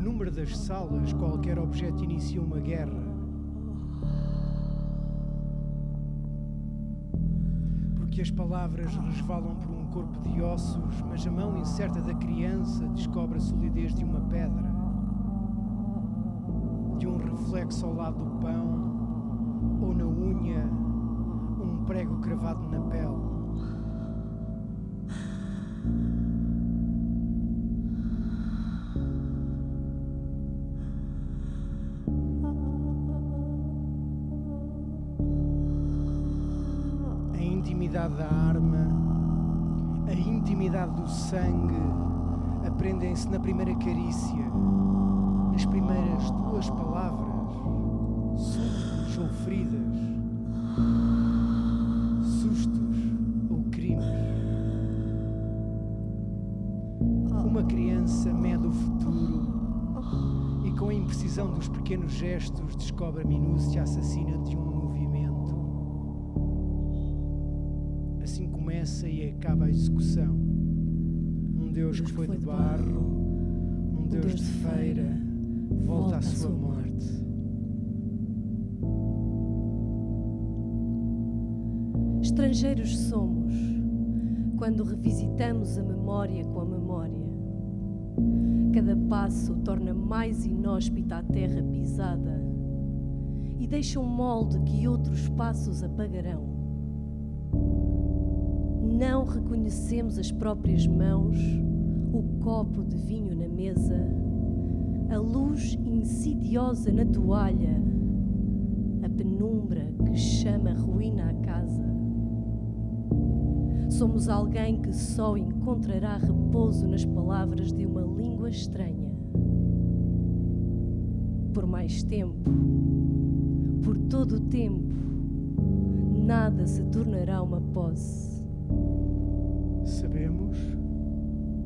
penumbra das salas, qualquer objeto inicia uma guerra. Porque as palavras resvalam por um corpo de ossos, mas a mão incerta da criança descobre a solidez de uma pedra, de um reflexo ao lado do pão, ou na unha, um prego cravado na pele. A intimidade da arma, a intimidade do sangue, aprendem-se na primeira carícia, nas primeiras duas palavras, socos ou feridas, sustos ou crimes. Uma criança mede o futuro e, com a imprecisão dos pequenos gestos, descobre a minúcia assassina de um movimento. Assim começa e acaba a execução. Um Deus que foi de barro, um Deus de feira, volta à sua morte. Estrangeiros somos quando revisitamos a memória com a memória. Cada passo torna mais inóspita a terra pisada e deixa um molde que outros passos apagarão. Não reconhecemos as próprias mãos, o copo de vinho na mesa, a luz insidiosa na toalha, a penumbra que chama ruína à casa. Somos alguém que só encontrará repouso nas palavras de uma língua estranha. Por mais tempo, por todo o tempo, nada se tornará uma posse. Sabemos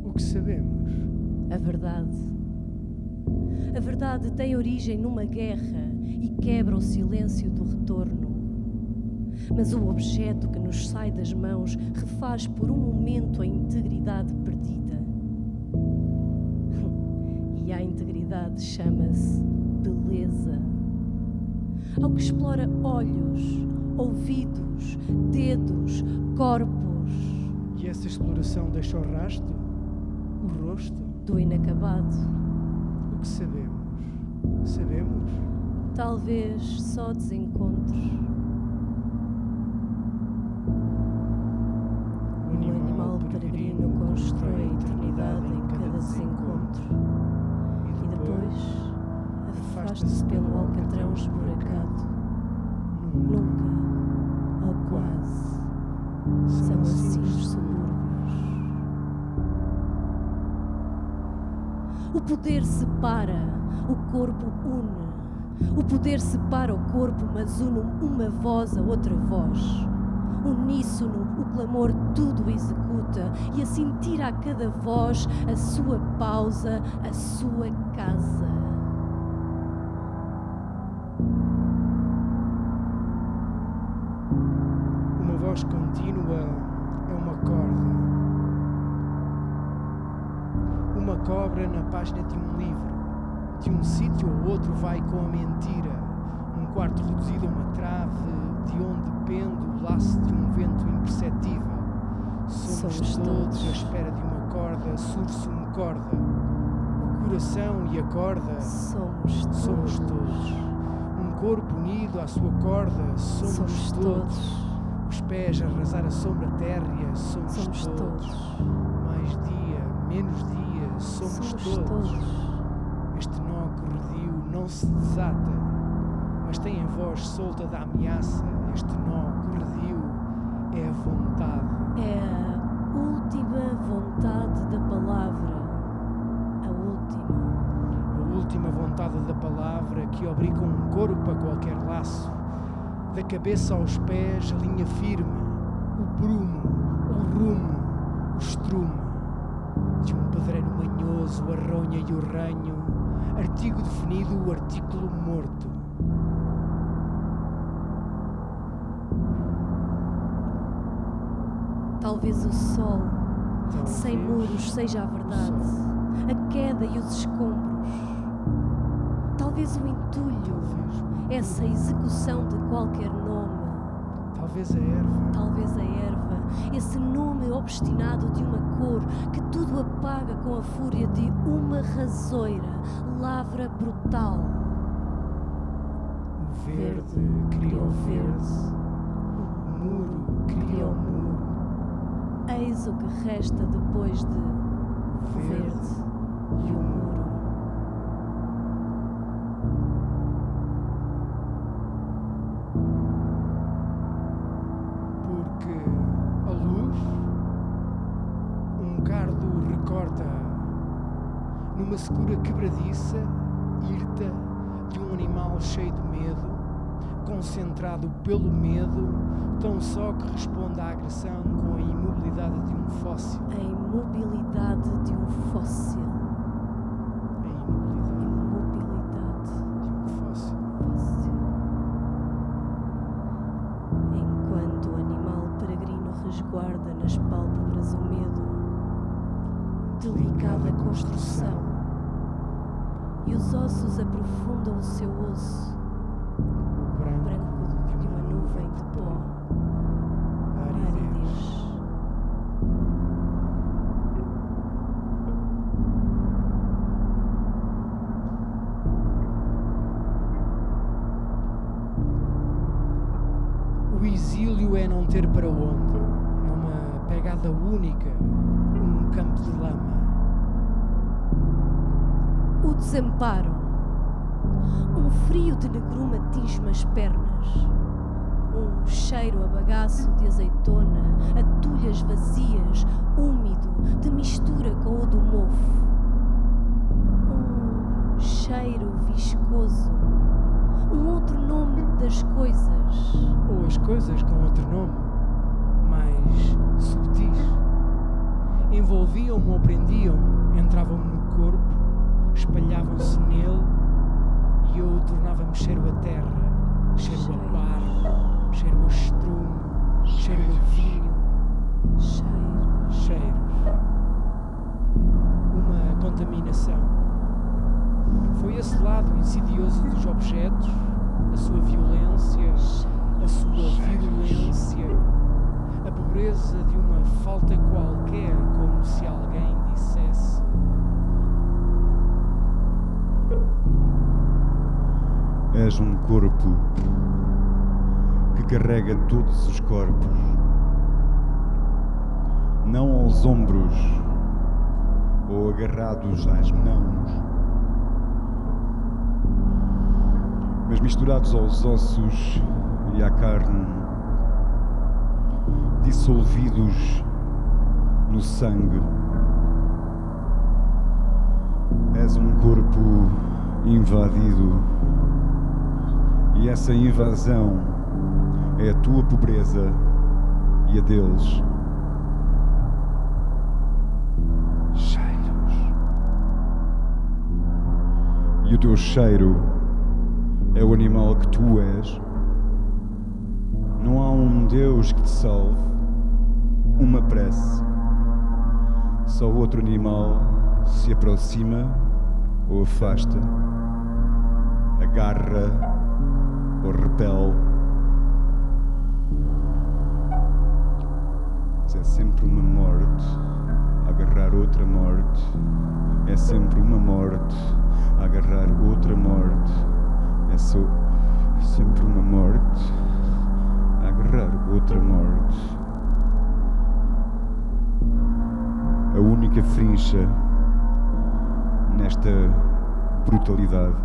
o que sabemos. A verdade. A verdade tem origem numa guerra e quebra o silêncio do retorno. Mas o objeto que nos sai das mãos refaz por um momento a integridade perdida. E a integridade chama-se beleza. Ao que explora olhos, ouvidos, dedos, corpos. E essa exploração deixa o rastro, o rosto, do inacabado. o que sabemos. Sabemos? Talvez só desencontros. O animal peregrino constrói a eternidade em cada desencontro. E depois afasta-se pelo alcatrão esburacado. Nunca, ou quase, são assim os subúrbios. O poder separa, o corpo une. O poder separa o corpo, mas une uma voz a outra voz. Uníssono, o clamor tudo executa, e assim tira a cada voz a sua pausa, a sua casa. Uma voz contínua é uma corda. Uma cobra na página de um livro. De um sítio ou outro vai com a mentira. Um quarto reduzido a uma trave, de onde pende o laço de um vento imperceptível. Somos todos à espera de uma corda, surge uma corda. O coração e a corda, somos todos. Um corpo unido à sua corda, somos todos. Os pés a arrasar a sombra térrea, somos todos. Mais dia, menos dia, somos todos. Este nó corredio não se desata, mas tem a voz solta da ameaça. Este nó corredio é a vontade. É a última vontade da palavra. A última vontade da palavra que obriga um corpo a qualquer laço. Da cabeça aos pés, a linha firme, o prumo, o rumo, o estrume. De um pedreiro manhoso, a ronha e o ranho, artigo definido, o artículo morto. Talvez o sol, sem muros, seja a verdade, a queda e os escombros. Talvez o entulho, essa execução de qualquer nome. Talvez a erva. Talvez a erva, esse nome obstinado de uma cor que tudo apaga com a fúria de uma rasoira, lavra brutal. O verde cria o verde, o muro cria o muro. Eis o que resta depois de o verde e o muro. Porque a luz, um cardo recorta numa secura quebradiça, hirta de um animal cheio de medo, concentrado pelo medo, tão só que responde à agressão com a imobilidade de um fóssil. A imobilidade de um fóssil. A imobilidade Imobilidade. de um fóssil. Fóssil. Enquanto o animal peregrino resguarda nas pálpebras o medo, delicada construção, e os ossos aprofundam o seu osso, O branco de uma nuvem de pó, a aridez. aridez. O exílio é não ter para onde. É uma pegada única, um campo de lama. O desamparo. Um frio de negrume atinge-me as pernas. Um cheiro a bagaço de azeitona, atulhas vazias, úmido, de mistura com o do mofo. Um cheiro viscoso. Um outro nome das coisas. Ou as coisas com outro nome, mais subtis. Envolviam-me ou prendiam-me, entravam-me no corpo, espalhavam-se nele e eu tornava-me cheiro a terra, cheiro a barro, cheiro a estrume, cheiro a vinho. Cheiros. Uma contaminação. Foi esse lado insidioso dos objetos, a sua violência, a sua virulência, a pobreza de uma falta qualquer, como se alguém dissesse: És um corpo que carrega todos os corpos, não aos ombros ou agarrados às mãos, mas misturados aos ossos e à carne, dissolvidos no sangue. És um corpo invadido, e essa invasão é a tua pobreza e a deles. Cheiros. E o teu cheiro é o animal que tu és. Não há um Deus que te salve, uma prece. Só outro animal se aproxima ou afasta, agarra ou repele. Mas é sempre uma morte a agarrar outra morte. É sempre uma morte a agarrar outra morte. É sempre uma morte a agarrar outra morte. A única frincha nesta brutalidade.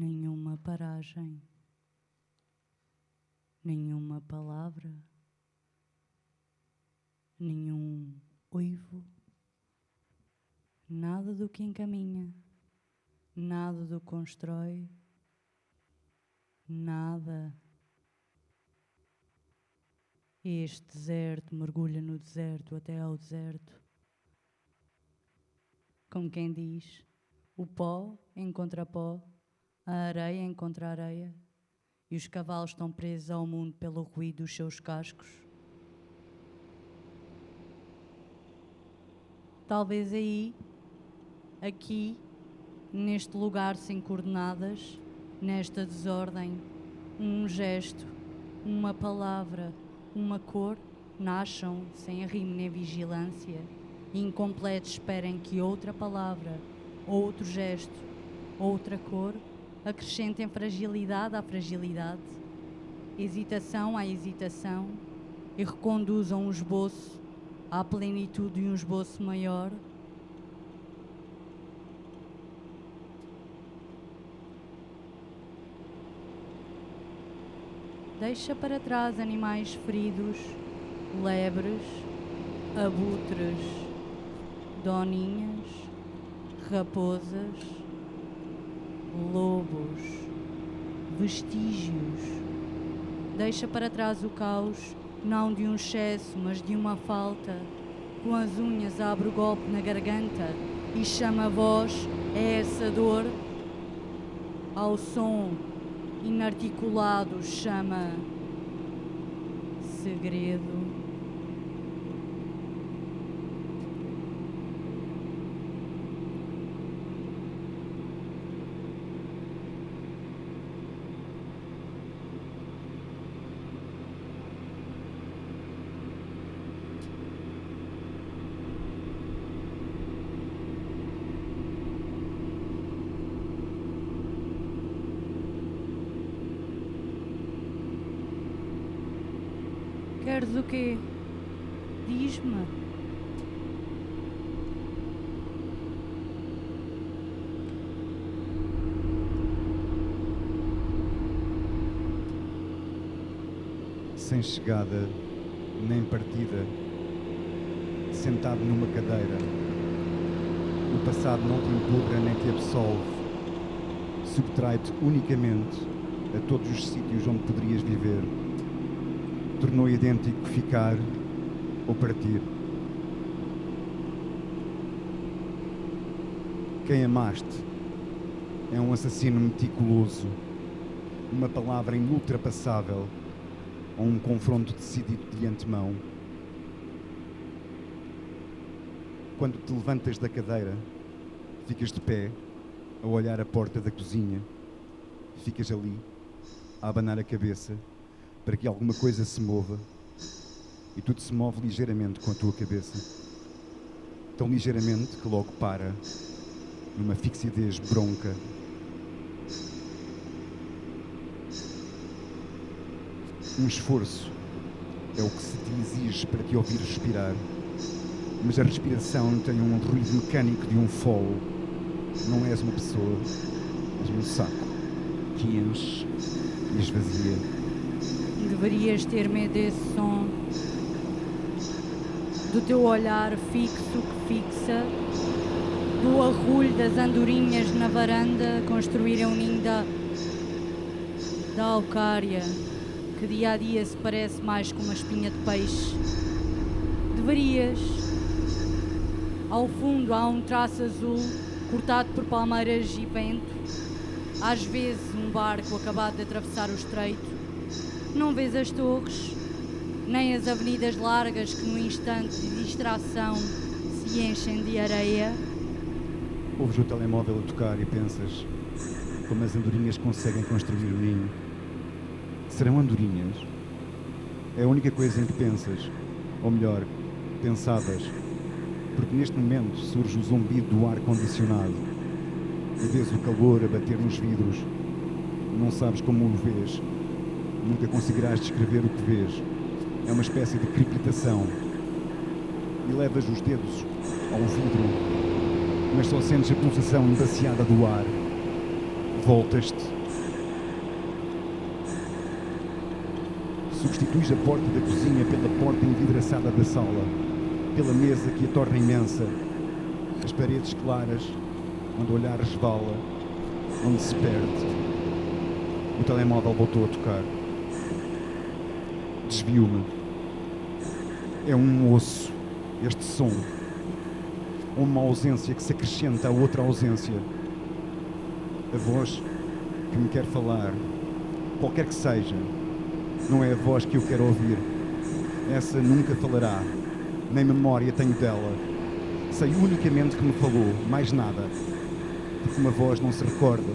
nenhuma paragem, nenhuma palavra, nenhum uivo, nada do que encaminha, nada do que constrói, nada. Este deserto mergulha no deserto até ao deserto. Como quem diz, o pó encontra pó, a areia encontra areia, e os cavalos estão presos ao mundo pelo ruído dos seus cascos. Talvez aí, aqui, neste lugar sem coordenadas, nesta desordem, um gesto, uma palavra, uma cor, nasçam sem rimo nem vigilância, e incompletos esperem que outra palavra, outro gesto, outra cor, acrescentem fragilidade à fragilidade, hesitação à hesitação, e reconduzam um esboço à plenitude de um esboço maior. Deixa para trás animais feridos, lebres, abutres, doninhas, raposas, lobos, vestígios. Deixa para trás o caos, não de um excesso, mas de uma falta. Com as unhas abre o golpe na garganta e chama a voz a essa dor. Ao som inarticulado chama segredo. Queres o quê? Diz-me. Sem chegada nem partida, sentado numa cadeira, o passado não te empurra nem te absolve, subtrai-te unicamente a todos os sítios onde poderias viver. Tornou idêntico ficar ou partir. Quem amaste é um assassino meticuloso, uma palavra inultrapassável ou um confronto decidido de antemão. Quando te levantas da cadeira, ficas de pé a olhar a porta da cozinha. Ficas ali a abanar a cabeça para que alguma coisa se mova, e tudo se move ligeiramente com a tua cabeça, tão ligeiramente que logo para, numa fixidez bronca. Um esforço é o que se te exige para te ouvir respirar, mas a respiração tem um ruído mecânico de um folo. Não és uma pessoa, és um saco que enche e esvazia. Deverias ter medo desse som, do teu olhar fixo que fixa, do arrulho das andorinhas na varanda construírem um ninho da alcária, que dia a dia se parece mais com uma espinha de peixe. Deverias. Ao fundo há um traço azul cortado por palmeiras e vento, às vezes um barco acabado de atravessar o estreito. Não vês as torres, nem as avenidas largas que, no instante de distração, se enchem de areia. Ouves o telemóvel a tocar e pensas como as andorinhas conseguem construir o ninho. Serão andorinhas? É a única coisa em que pensas, ou melhor, pensavas, porque neste momento surge o zumbido do ar-condicionado e vês o calor a bater nos vidros. Não sabes como o vês. Nunca conseguirás descrever o que vês. É uma espécie de crepitação. E levas os dedos ao vidro, mas só sentes a pulsação embaciada do ar. Voltas-te. Substituis a porta da cozinha pela porta envidraçada da sala, pela mesa que a torna imensa, as paredes claras, onde o olhar resvala, onde se perde. O telemóvel voltou a tocar. Desvio-me. É um osso, este som. Uma ausência que se acrescenta a outra ausência. A voz que me quer falar, qualquer que seja, não é a voz que eu quero ouvir. Essa nunca falará, nem memória tenho dela. Sei unicamente que me falou, mais nada. Porque uma voz não se recorda,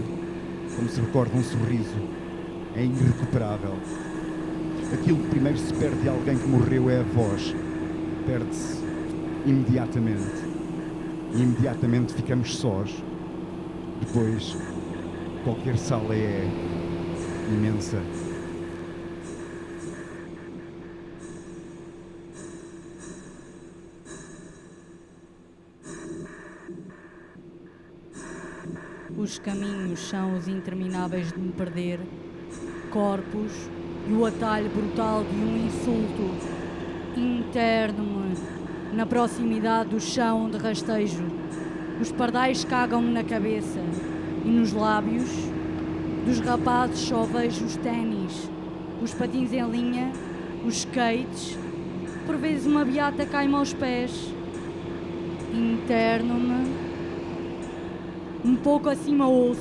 como se recorda um sorriso. É irrecuperável. Aquilo que primeiro se perde de alguém que morreu é a voz. Perde-se imediatamente. E imediatamente ficamos sós. Depois, qualquer sala é imensa. Os caminhos são os intermináveis de me perder, corpos e o atalho brutal de um insulto. Interno-me na proximidade do chão de rastejo. Os pardais cagam-me na cabeça e nos lábios dos rapazes só vejo os ténis, os patins em linha, os skates, por vezes uma beata cai-me aos pés. Interno-me. Um pouco acima ouço.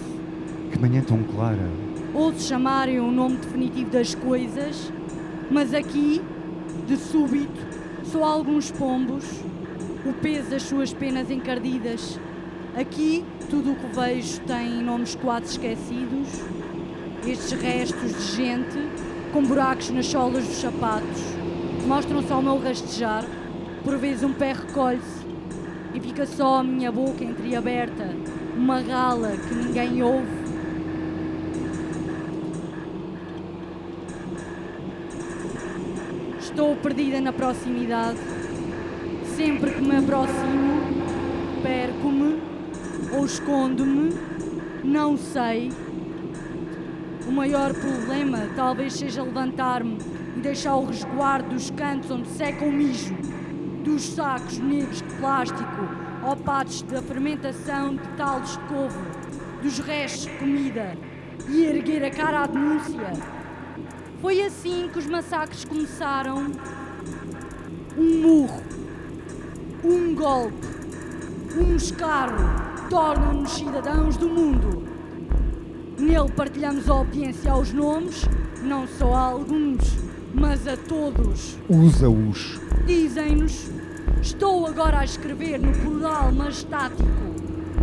Que manhã tão clara. Ouço chamarem o nome definitivo das coisas, mas aqui, de súbito, só alguns pombos, o peso das suas penas encardidas. Aqui, tudo o que vejo tem nomes quase esquecidos. Estes restos de gente, com buracos nas solas dos sapatos, mostram-se ao meu rastejar. Por vezes um pé recolhe-se e fica só a minha boca entreaberta, uma gala que ninguém ouve. Estou perdida na proximidade. Sempre que me aproximo, perco-me ou escondo-me, não sei. O maior problema talvez seja levantar-me e deixar o resguardo dos cantos onde seca o mijo, dos sacos negros de plástico opados da fermentação de talos de couve, dos restos de comida, e erguer a cara à denúncia. Foi assim que os massacres começaram. Um murro, um golpe, um escarro tornam-nos cidadãos do mundo. Nele partilhamos a obediência aos nomes, não só a alguns, mas a todos. Usa-os. Dizem-nos: estou agora a escrever no plural majestático.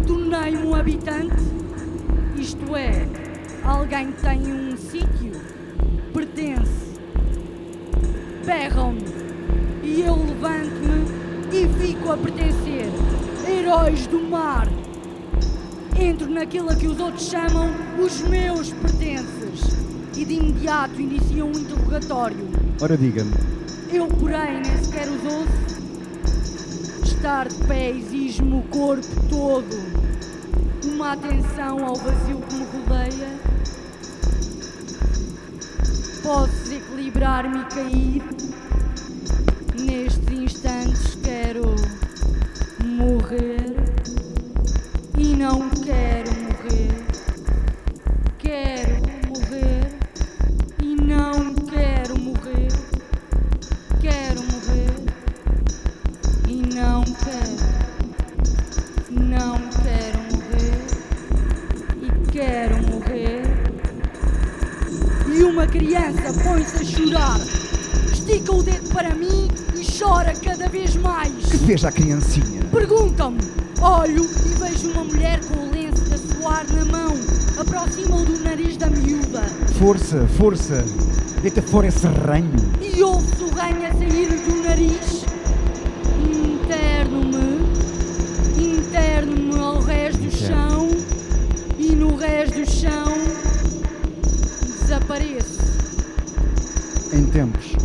Tornei-me um habitante. Isto é, alguém que tem um sítio, pertence. Berram-me e eu levanto-me e fico a pertencer. Heróis do mar. Entro naquilo a que os outros chamam os meus pertences e de imediato iniciam um interrogatório. Ora, diga-me. Eu, porém, nem sequer os ouço. Estar de pé exige-me o corpo todo, uma atenção ao vazio que me rodeia. Posso desequilibrar-me e cair. Nestes instantes quero morrer e não quero morrer. Quero morrer e não quero morrer. Quero morrer e não quero. Não quero morrer e quero morrer. E uma criança põe-se a chorar. Estica o dedo para mim e chora cada vez mais. Que veja a criancinha. Perguntam-me. Olho e vejo uma mulher com o lenço de suar na mão. Aproxima-o do nariz da miúda. Força, força. Deita fora esse ranho. E ouve-se o ranho a sair do nariz. Interno-me ao resto do chão. E no resto do chão desapareço. Em tempos,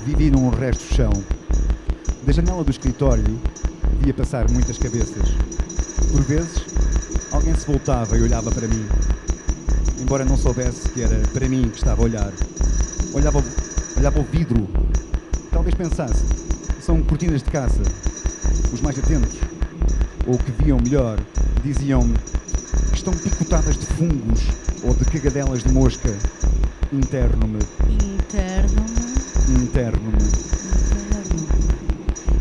vivi num resto chão. Da janela do escritório via passar muitas cabeças. Por vezes, alguém se voltava e olhava para mim, embora não soubesse que era para mim que estava a olhar. Olhava o vidro, talvez pensasse, são cortinas de caça. Os mais atentos, ou que viam melhor, diziam-me que estão picotadas de fungos ou de cagadelas de mosca. Interno-me.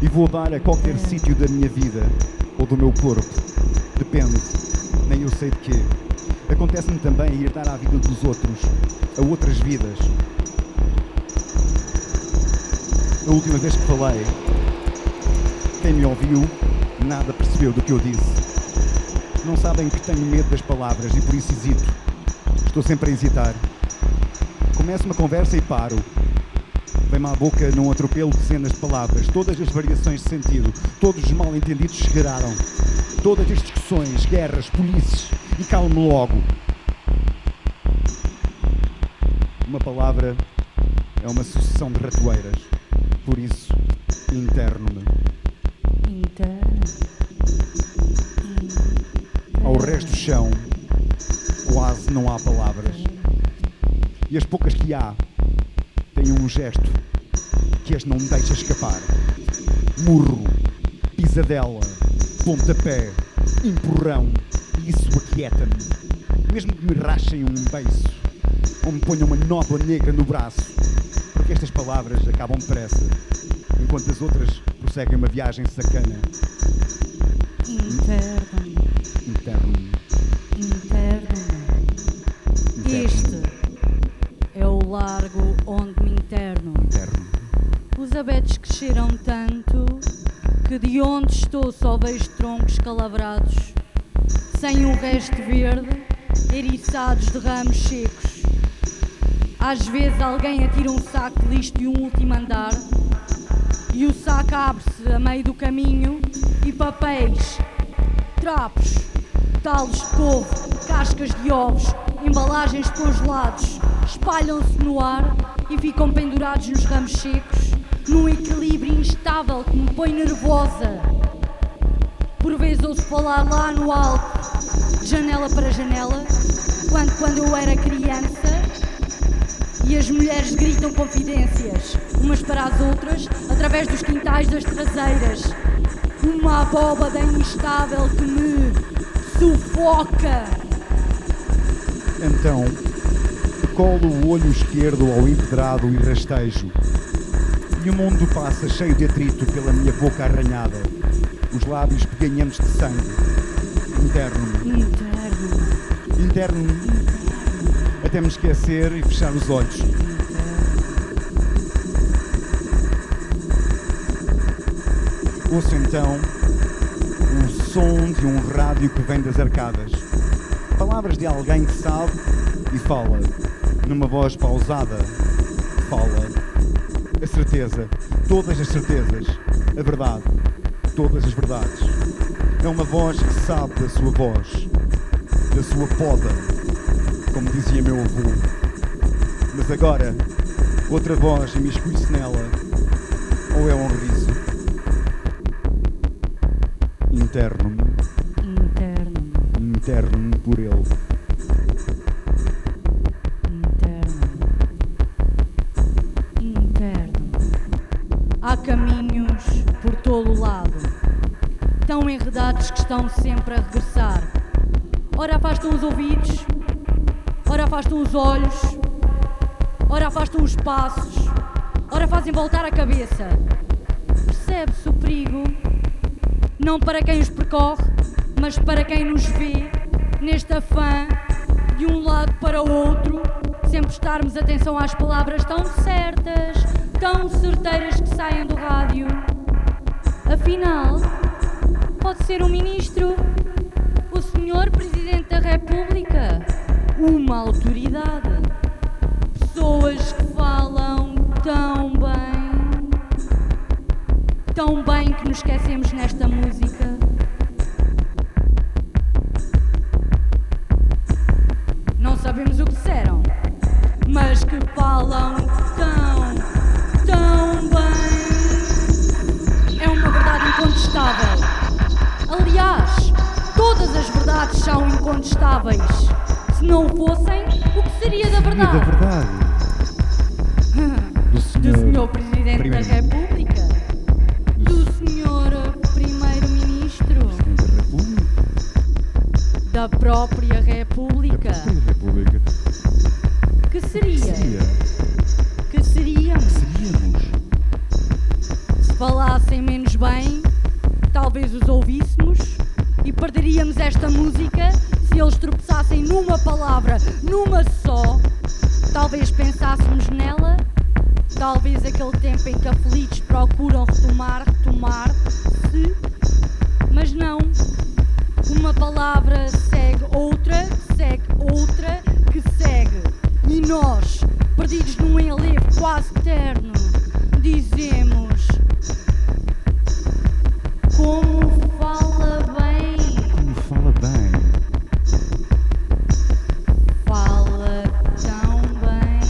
E vou dar a qualquer sítio da minha vida ou do meu corpo. Depende, nem eu sei de quê. Acontece-me também ir dar à vida dos outros, a outras vidas. A última vez que falei, quem me ouviu, nada percebeu do que eu disse. Não sabem que tenho medo das palavras e por isso hesito. Estou sempre a hesitar. Começo uma conversa e paro. Vem-me à boca num atropelo de dezenas de palavras, todas as variações de sentido, todos os mal-entendidos chegaram, todas as discussões, guerras, polícias, e calmo logo. Uma palavra é uma sucessão de ratoeiras, por isso, interno-me. Ao resto do chão, quase não há palavras. E as poucas que há, têm um gesto que as não deixa escapar. Murro, pisadela, pontapé, empurrão, e isso aquieta-me. Mesmo que me rachem um beiço, ou me ponham uma nódoa negra no braço, porque estas palavras acabam depressa, enquanto as outras prosseguem uma viagem sacana. Interno-me. Este é o largo onde me interno. Os abetos cresceram tanto que de onde estou só vejo troncos calavrados, sem o resto verde, eriçados de ramos secos. Às vezes alguém atira um saco de lixo de um último andar e o saco abre-se a meio do caminho e papéis, trapos, talos de couve, cascas de ovos, embalagens de congelados espalham-se no ar e ficam pendurados nos ramos secos, num equilíbrio instável que me põe nervosa. Por vezes ouço falar lá no alto, de janela para janela, quando eu era criança, e as mulheres gritam confidências, umas para as outras, através dos quintais das traseiras. Uma abóbada instável que me sufoca. Então, colo o olho esquerdo ao empedrado e rastejo. E o mundo passa cheio de atrito pela minha boca arranhada, os lábios peganhentos de sangue. Interno-me. Até me esquecer e fechar os olhos. Ouço então o som de um rádio que vem das arcadas. Palavras de alguém que sabe e fala, numa voz pausada. Fala. A certeza, todas as certezas, a verdade, todas as verdades. É uma voz que sabe da sua voz, da sua poda, como dizia meu avô. Mas agora, outra voz imiscui-se nela, ou é um riso? Interno-me por ele. Há caminhos por todo o lado, tão enredados que estão sempre a regressar. Ora afastam os ouvidos, ora afastam os olhos, ora afastam os passos, ora fazem voltar a cabeça. Percebe-se o perigo, não para quem os percorre, mas para quem nos vê, neste afã, de um lado para o outro, sem prestarmos atenção às palavras tão certas, tão certeiras que saem do rádio. Afinal, pode ser um ministro, o senhor Presidente da República, uma autoridade. Pessoas que falam tão bem que nos esquecemos nesta música. Não sabemos o que disseram, mas que falam tão bem. É uma verdade incontestável. Aliás, todas as verdades são são incontestáveis. Se não fossem, o que seria da Da verdade? verdade. Do senhor Presidente da República? Do senhor Primeiro-Ministro? Da República. Da própria República? República. Que seria? Seria. Que seríamos? Seríamos. Se falassem menos bem, talvez os ouvíssemos e perderíamos esta música se eles tropeçassem numa palavra, numa só. Talvez pensássemos nela, talvez aquele tempo em que aflitos procuram retomar-se, mas não. Uma palavra segue outra, que segue. E nós, perdidos num enlevo quase eterno, dizemos: como fala bem. Como fala bem. Fala tão bem.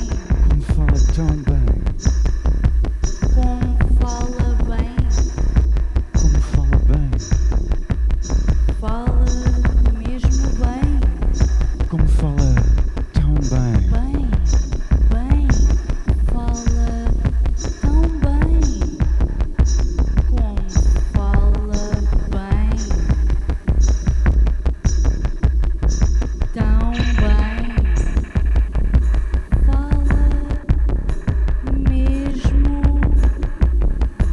Como fala tão bem. Como fala bem. Como fala bem. Fala mesmo bem. Como fala tão bem. Bem. Fala tão bem. Como fala bem. Tão bem. Fala mesmo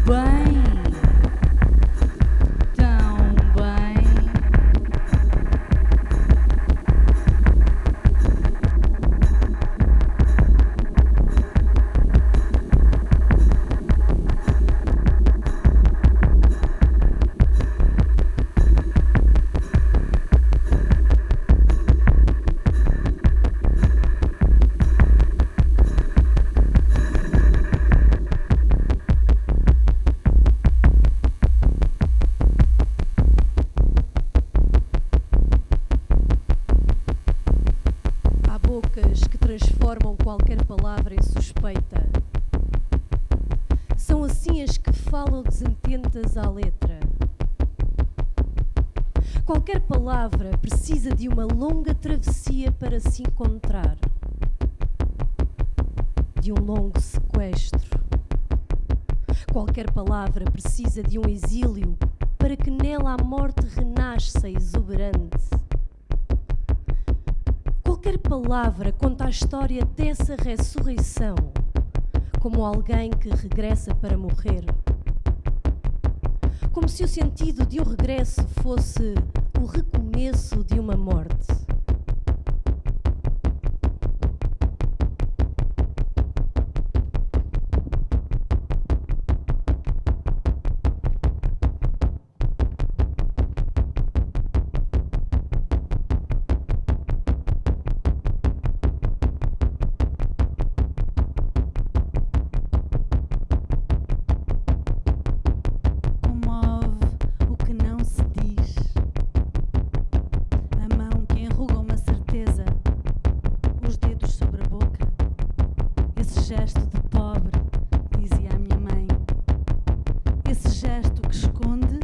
bem. Tão bem. Há bocas que transformam qualquer palavra em suspeita. São assim as que falam desatentas à letra. Qualquer palavra precisa de uma longa travessia para se encontrar, de um longo sequestro. Qualquer palavra precisa de um exílio para que nela a morte renasça exuberante. Qualquer palavra conta a história dessa ressurreição, como alguém que regressa para morrer. Como se o sentido de um regresso fosse o recomeço de uma morte. Comove o que não se diz. A mão que enruga uma certeza, os dedos sobre a boca. Esse gesto de pobre, dizia a minha mãe. Esse gesto que esconde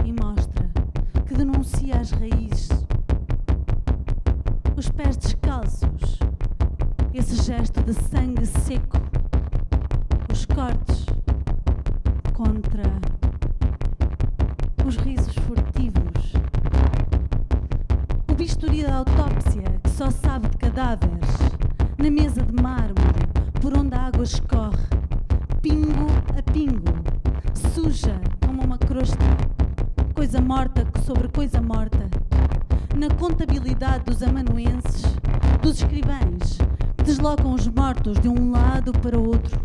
e mostra, que denuncia as raízes. Os pés descalços, esse gesto de sangue seco. Os cortes contra os risos furtivos. O bisturi da autópsia que só sabe de cadáveres. Na mesa de mármore por onde a água escorre. Pingo a pingo. Suja como uma crosta. Coisa morta sobre coisa morta. Na contabilidade dos amanuenses, dos escrivães, que deslocam os mortos de um lado para o outro.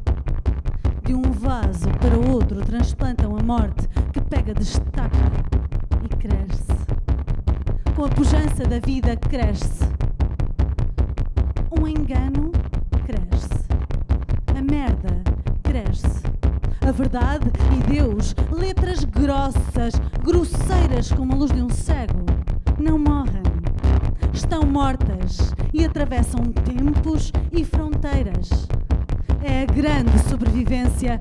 De um vaso para o outro transplantam a morte que pega, destaca e cresce. Com a pujança da vida cresce. Um engano cresce. A merda cresce. A verdade e Deus, letras grossas, grosseiras como a luz de um cego, não morrem. Estão mortas e atravessam tempos e fronteiras. É a grande sobrevivência,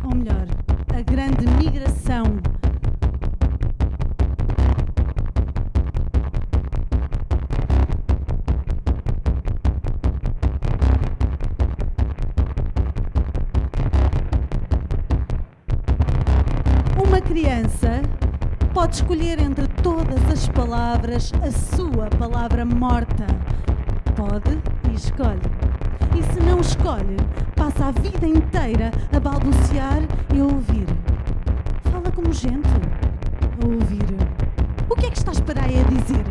ou melhor, a grande migração. pode escolher entre todas as palavras a sua palavra morta. Pode e escolhe. E se não escolhe, passa a vida inteira a balbuciar e a ouvir. Fala como gente. A ouvir. O que é que estás para aí a dizer?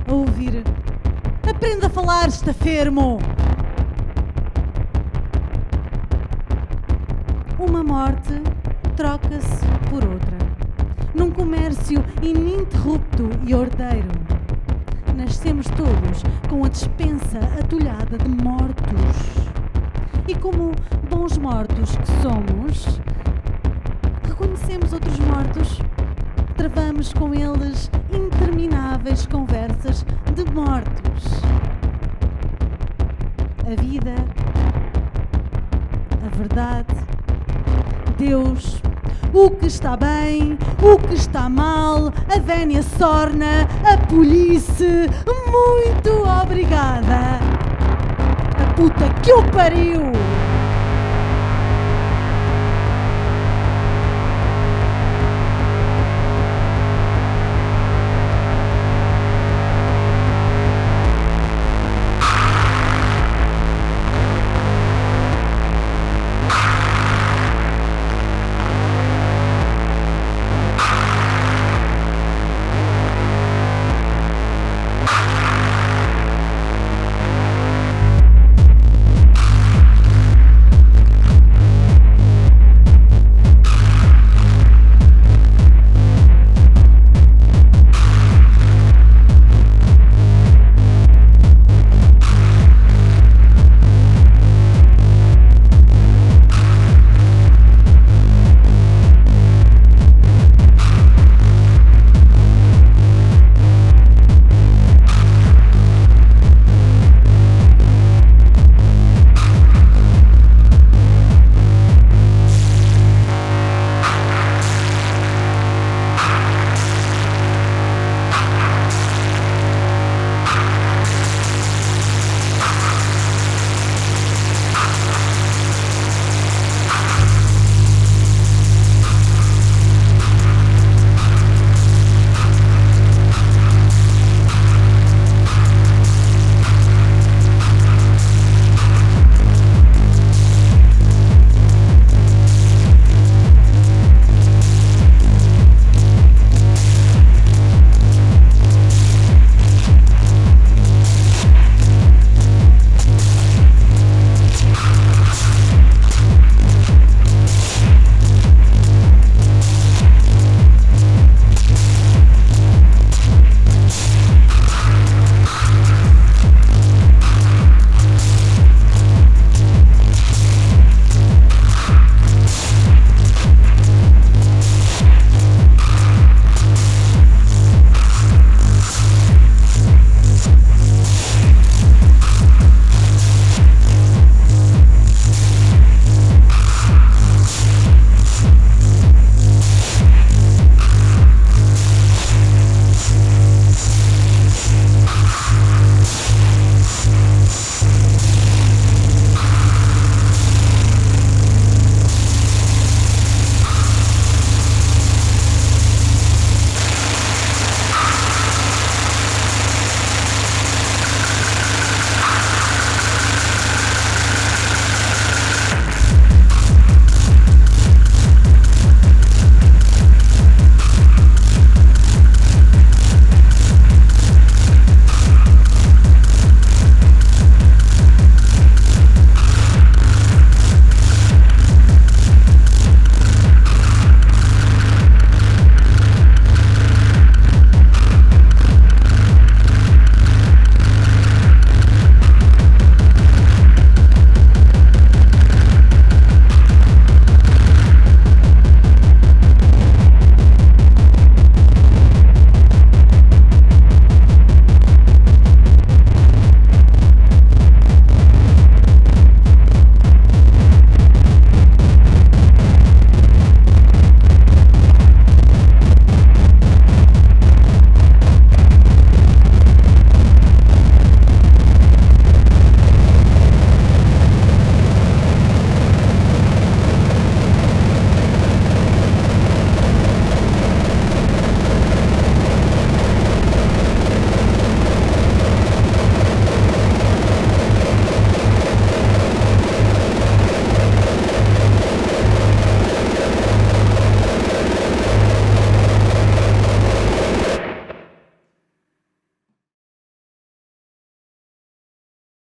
A ouvir. Aprenda a falar, estafermo! Uma morte troca-se por outra, num comércio ininterrupto e ordeiro. Nascemos todos com a despensa atulhada de mortos. E como bons mortos que somos, reconhecemos outros mortos, travamos com eles intermináveis conversas de mortos. A vida, a verdade, Deus, o que está bem, o que está mal, a vénia sorna, a polícia, muito obrigada. A puta que o pariu!